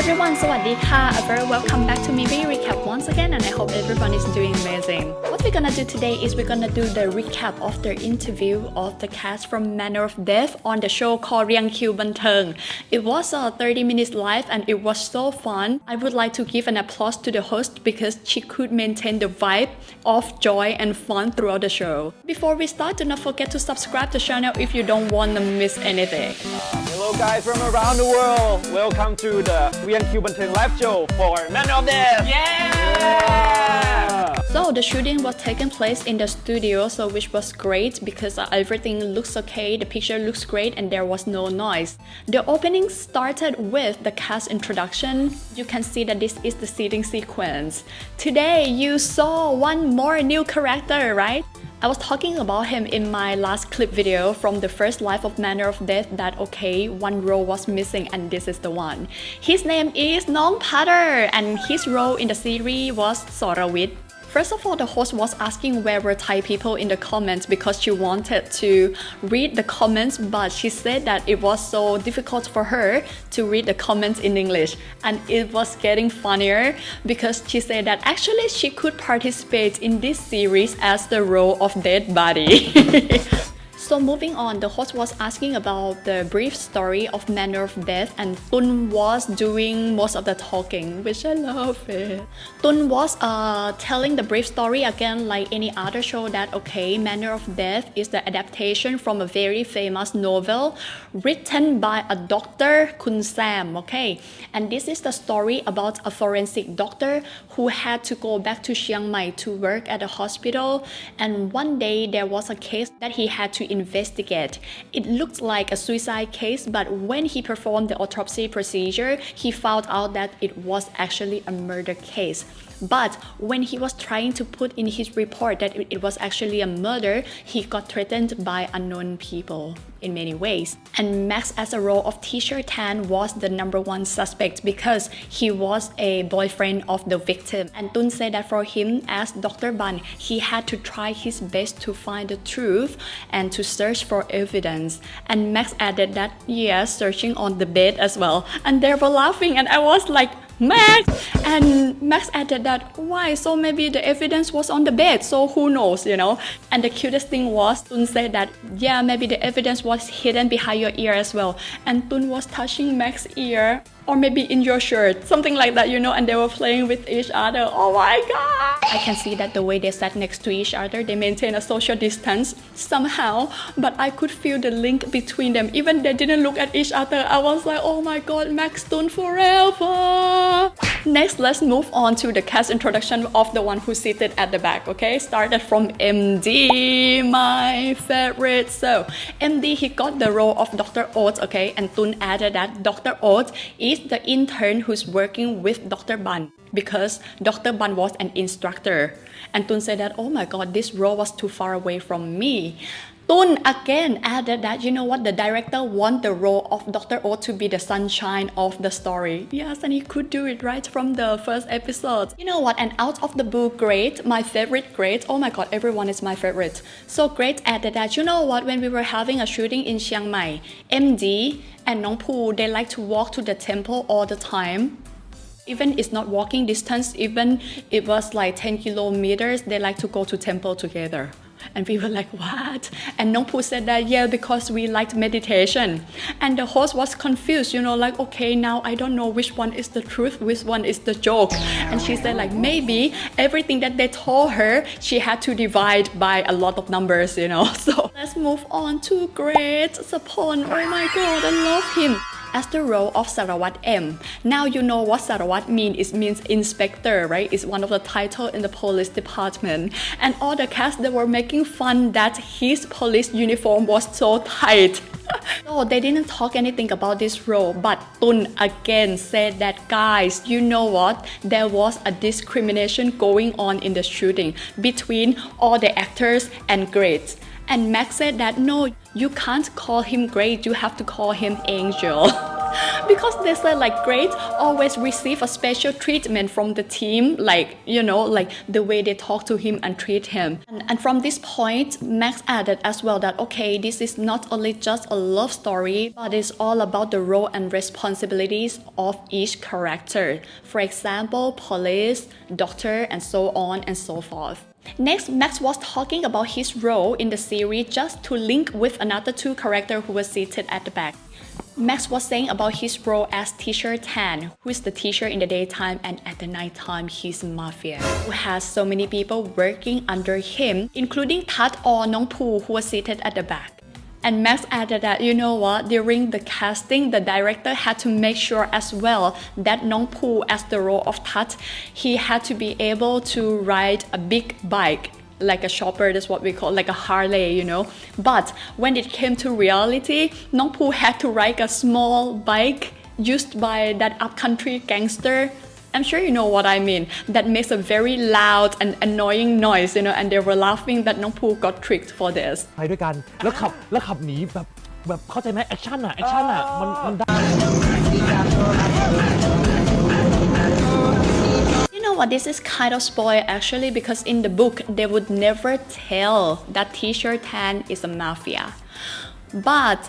everyone สวัสดีค่ะ A very welcome back to Movie Recap once again and I hope everyone is doing amazing. What we're gonna do today is we're gonna do the recap of the interview of the cast from Manner of Death on the show called Riang Bunterng. It was a 30 minutes live and it was so fun. I would like to give an applause to the host because she could maintain the vibe of joy and fun throughout the show. Before we start, do not forget to subscribe to the channel if you don't want to miss anything. Hello guys from around the world. Welcome to the Riang Bunterng live show for Man of Death. Yeah! So the shooting was taking place in the studio, so which was great because everything looks okay, the picture looks great and there was no noise. The opening started with the cast introduction. You can see that this is the seating sequence. Today you saw one more new character, right? I was talking about him in my last clip video from the first life of Manner of Death that okay, one role was missing and this is the one. His name is น้อง Putter and his role in the series was Sorawit. First of all, the host was asking where were Thai people in the comments because she wanted to read the comments, but she said that it was so difficult for her to read the comments in English. And it was getting funnier because she said that actually she could participate in this series as the role of dead body. So moving on, the host was asking about the brief story of Manner of Death and Tun was doing most of the talking, which I love it. Tun was telling the brief story again like any other show that okay, Manner of Death is the adaptation from a very famous novel written by a doctor, Kun Sam, okay? And this is the story about a forensic doctor who had to go back to Chiang Mai to work at a hospital and one day there was a case that he had to investigate. It looked like a suicide case, but when he performed the autopsy procedure, he found out that it was actually a murder case. But when he was trying to put in his report that it was actually a murder, he got threatened by unknown people in many ways. And Max as a role of Teacher Tan was the number one suspect because he was a boyfriend of the victim. And Tun said that for him as Dr. Ban, he had to try his best to find the truth and to search for evidence. And Max added that yes, searching on the bed as well. And they were laughing and I was like, Max! And Max added that, why? So maybe the evidence was on the bed, so who knows, you know? And the cutest thing was, Tun said that, yeah, maybe the evidence was hidden behind your ear as well. And Tun was touching Max's ear, or maybe in your shirt, something like that, you know, and they were playing with each other. Oh my god! I can see that the way they sat next to each other, they maintain a social distance somehow, but I could feel the link between them. Even they didn't look at each other, I was like, oh my god, Max Tun forever! Next, let's move on to the cast introduction of the one who seated at the back, okay? Started from MD, my favorite. So, MD, he got the role of Dr. Oates, okay? And Tun added that Dr. Oates is the intern who's working with Dr. Ban because Dr. Ban was an instructor. And Tun said that, oh my god, this role was too far away from me. Tun again added that, you know what, the director want the role of Dr. O to be the sunshine of the story. Yes, and he could do it right from the first episode. You know what, and out of the blue, Great, my favorite Great, oh my god, everyone is my favorite. So Great added that, you know what, when we were having a shooting in Chiang Mai, MD and Nong Poo, they like to walk to the temple all the time. Even it's not walking distance, even it was like 10 kilometers, they like to go to temple together. And we were like, what? And Nong Poo said that, yeah, because we liked meditation. And the host was confused, you know, like, okay, now I don't know which one is the truth, which one is the joke. And she said like, maybe everything that they told her, she had to divide by a lot of numbers, you know. So let's move on to Great Sapon. Oh my god, I love him. As the role of Sarawat M. Now you know what Sarawat means. It means inspector, right? It's one of the titles in the police department. And all the cast, they were making fun that his police uniform was so tight. So they didn't talk anything about this role, but Tun again said that, guys, you know what? There was a discrimination going on in the shooting between all the actors and grades. And Max said that, no, you can't call him Great, you have to call him Angel. because they said like great always receive a special treatment from the team, like like the way they talk to him and treat him. And from this point, Max added as well that okay, this is not only just a love story, but it's all about the role and responsibilities of each character. For example, police, doctor, and so on and so forth. Next, Max was talking about his role in the series just to link with another two characters who were seated at the back. Max was saying about his role as teacher Tan, who is the teacher in the daytime, and at the nighttime he's mafia, who has so many people working under him, including Tat or Nong Poo, who was seated at the back. And Max added that, you know what, during the casting, the director had to make sure as well that Nong Poo, as the role of Tat, he had to be able to ride a big bike, like a chopper, that's what we call, like a Harley, But when it came to reality, Nong Poo had to ride a small bike used by that upcountry gangster. I'm sure you know what I mean. That makes a very loud and annoying noise, and they were laughing that Nong Poo got tricked for this. ไปด้วยกันแล้วขับหนีแบบเข้าใจไหมแอคชั่นอ่ะมันได้ You know what, this is kind of spoil actually, because in the book they would never tell that teacher Tan is a mafia. But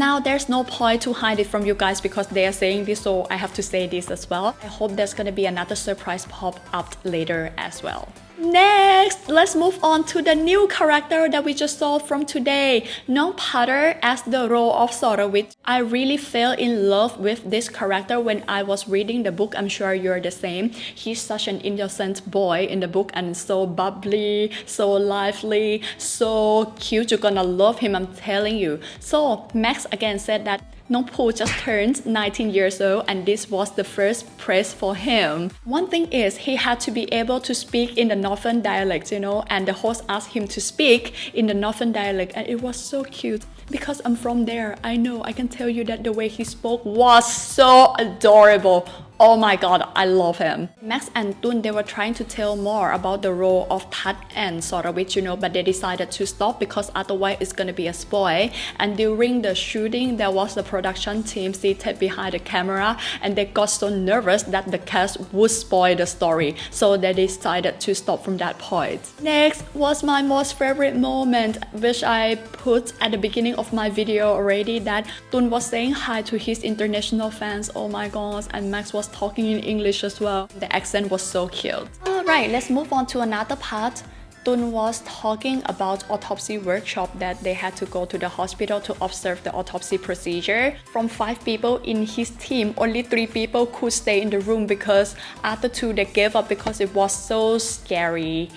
now there's no point to hide it from you guys because they are saying this, so I have to say this as well. I hope there's gonna be another surprise pop up later as well. Next, let's move on to the new character that we just saw from today, Nong Potter as the role of Sorowit. I really fell in love with this character when I was reading the book. I'm sure you're the same. He's such an innocent boy in the book and so bubbly, so lively, so cute. You're gonna love him, I'm telling you. So Max again said that Nong Poo just turned 19 years old and this was the first press for him. One thing is he had to be able to speak in the northern dialect, and the host asked him to speak in the northern dialect, and it was so cute. Because I'm from there, I know, I can tell you that the way he spoke was so adorable. Oh my god, I love him. Max and Tun, they were trying to tell more about the role of Tat and Sorowit, but they decided to stop because otherwise it's gonna be a spoil. And during the shooting, there was the production team seated behind the camera and they got so nervous that the cast would spoil the story. So they decided to stop from that point. Next was my most favorite moment, which I put at the beginning of my video already, that Tun was saying hi to his international fans. Oh my gosh, and Max was talking in English as well. The accent was so cute. Alright, let's move on to another part. Tun was talking about autopsy workshop that they had to go to the hospital to observe the autopsy procedure. From 5 people in his team, only 3 people could stay in the room because after 2 they gave up because it was so scary.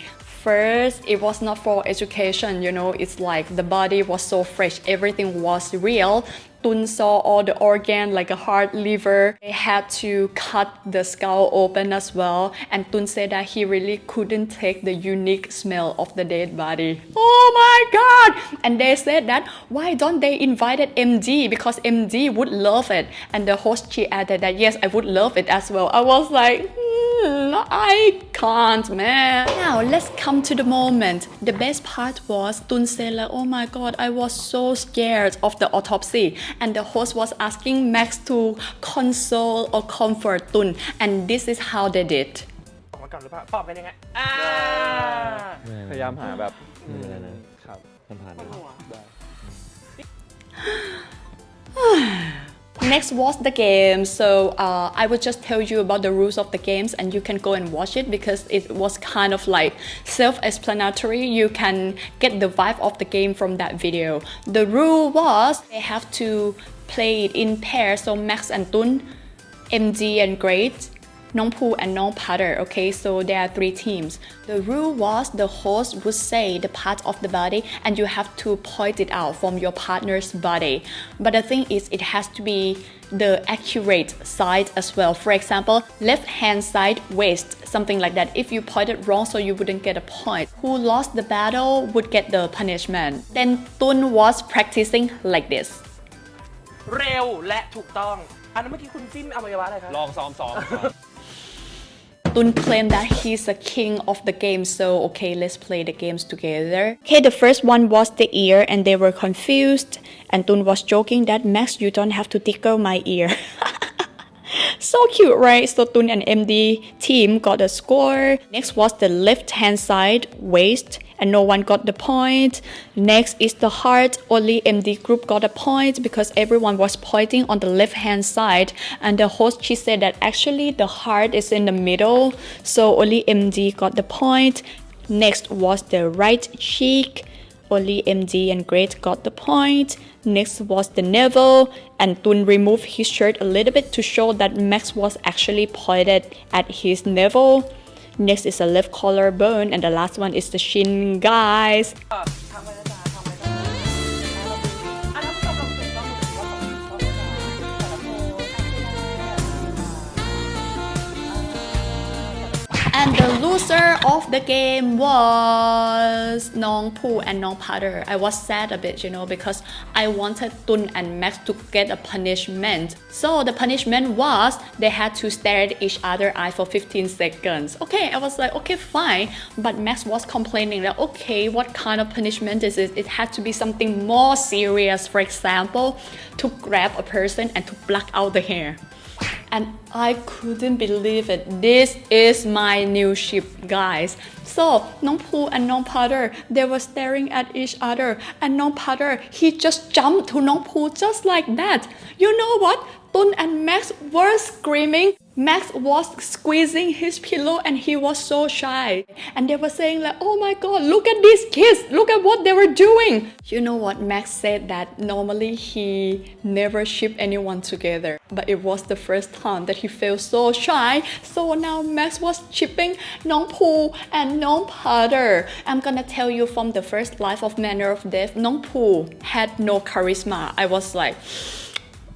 First, it was not for education, it's like the body was so fresh, everything was real. Tun saw all the organ like a heart, liver. They had to cut the skull open as well. And Tun said that he really couldn't take the unique smell of the dead body. Oh my god! And they said that why don't they invited MD, because MD would love it. And the host, she added that yes, I would love it as well. I was like, I can't, man. Now let's come to the moment. The best part was Tun said like, oh my god, I was so scared of the autopsy. And the host was asking Max to console or comfort Tun. And this is how they did. ก่อนหรือเปล่าปอบเป็นยังไงพยายามหาแบบ ครับผ่านๆ Next was the game, so I will just tell you about the rules of the games and you can go and watch it because it was kind of like self-explanatory. You can get the vibe of the game from that video. The rule was they have to play it in pairs, so Max and Tun, MG and Great, Nong Poo and Nong Potter, okay? So there are 3 teams. The rule was the host would say the part of the body and you have to point it out from your partner's body. But the thing is, it has to be the accurate side as well. For example, left hand side waist, something like that. If you pointed wrong, so you wouldn't get a point. Who lost the battle would get the punishment. Then Tun was practicing like this. เร็วและถูกต้องอันนั้นเมื่อกี้คุณจิ้มอวัยวะอะไรครับ ลองซ้อม Tun Tun claimed that he's a king of the game, so okay, let's play the games together. Okay, the first one was the ear, and they were confused. And Tun was joking that Max, you don't have to tickle my ear. So cute, right? So Tun and MD team got a score. Next was the left hand side, waist, and no one got the point. Next is the heart. Only MD group got a point because everyone was pointing on the left hand side. And the host, she said that actually the heart is in the middle. So only MD got the point. Next was the right cheek. Only MD and Great got the point. Next was the navel, and Tun removed his shirt a little bit to show that Max was actually pointed at his navel. Next is the left collarbone, and the last one is the shin, guys. And the loser of the game was Nong Poo and Nong Patter. I was sad a bit, because I wanted Tun and Max to get a punishment. So the punishment was they had to stare at each other's eye for 15 seconds. Okay, I was like, okay, fine. But Max was complaining that, okay, what kind of punishment is it? It had to be something more serious. For example, to grab a person and to pluck out the hair. And I couldn't believe it. This is my new ship, guys. So Nong Poo and Nong Patter, they were staring at each other, and Nong Patter, he just jumped to Nong Poo just like that. You know what? Tun and Max were screaming. Max was squeezing his pillow and he was so shy. And they were saying like, oh my god, look at these kids, look at what they were doing. You know what? Max said that normally he never ship anyone together. But it was the first time that he felt so shy. So now Max was shipping Nong Poo and Nong Patter. I'm gonna tell you from the first life of Manner of Death, Nong Poo had no charisma. I was like,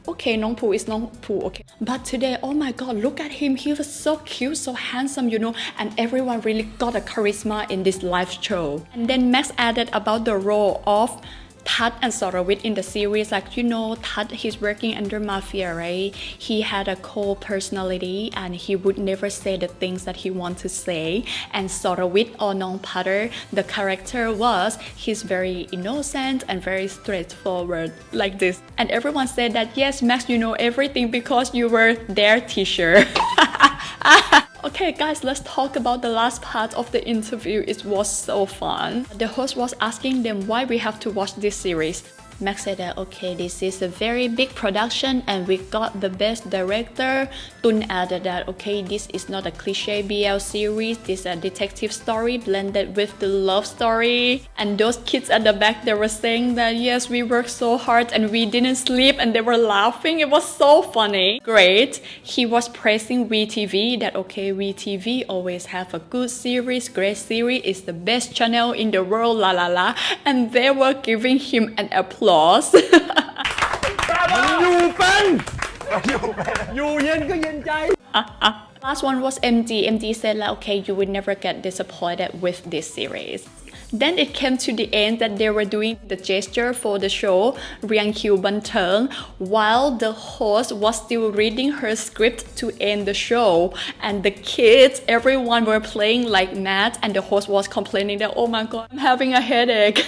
okay, Nong Poo is Nong Poo, okay. But today, oh my god, look at him. He was so cute, so handsome, and everyone really got a charisma in this live show. And then Max added about the role of Tat and Sorawit in the series, like Tat, he's working under mafia, right? He had a cold personality and he would never say the things that he wants to say. And Sorawit or Nong Patter, the character was, he's very innocent and very straightforward like this. And everyone said that, yes, Max, you know everything because you were their teacher. Okay guys, let's talk about the last part of the interview. It was so fun. The host was asking them why we have to watch this series. Max said that, okay, this is a very big production and we got the best director. Tun added that, okay, this is not a cliche BL series, this is a detective story blended with the love story. And those kids at the back, they were saying that, yes, we worked so hard and we didn't sleep, and they were laughing. It was so funny. Great. He was praising WeTV that, okay, WeTV always have a good series, great series, is the best channel in the world, la la la. And they were giving him an applause. มันอยู่เป็นอยู่เย็นก็เย็นใจ Last one was MD. MD said like, okay, you will never get disappointed with this series. Then it came to the end that they were doing the gesture for the show, Riang Bunterng, while the host was still reading her script to end the show. And the kids, everyone were playing like mad, and the host was complaining that, oh my god, I'm having a headache.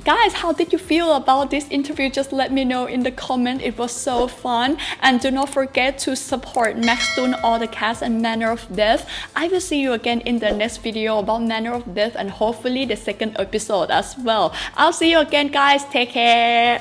Guys, how did you feel about this interview? Just let me know in the comment. It was so fun. And do not forget to support Max Tun, all the cast, and Manner of Death. I will see you again in the next video about Manner of Death and hopefully the second episode as well. I'll see you again, guys. Take care.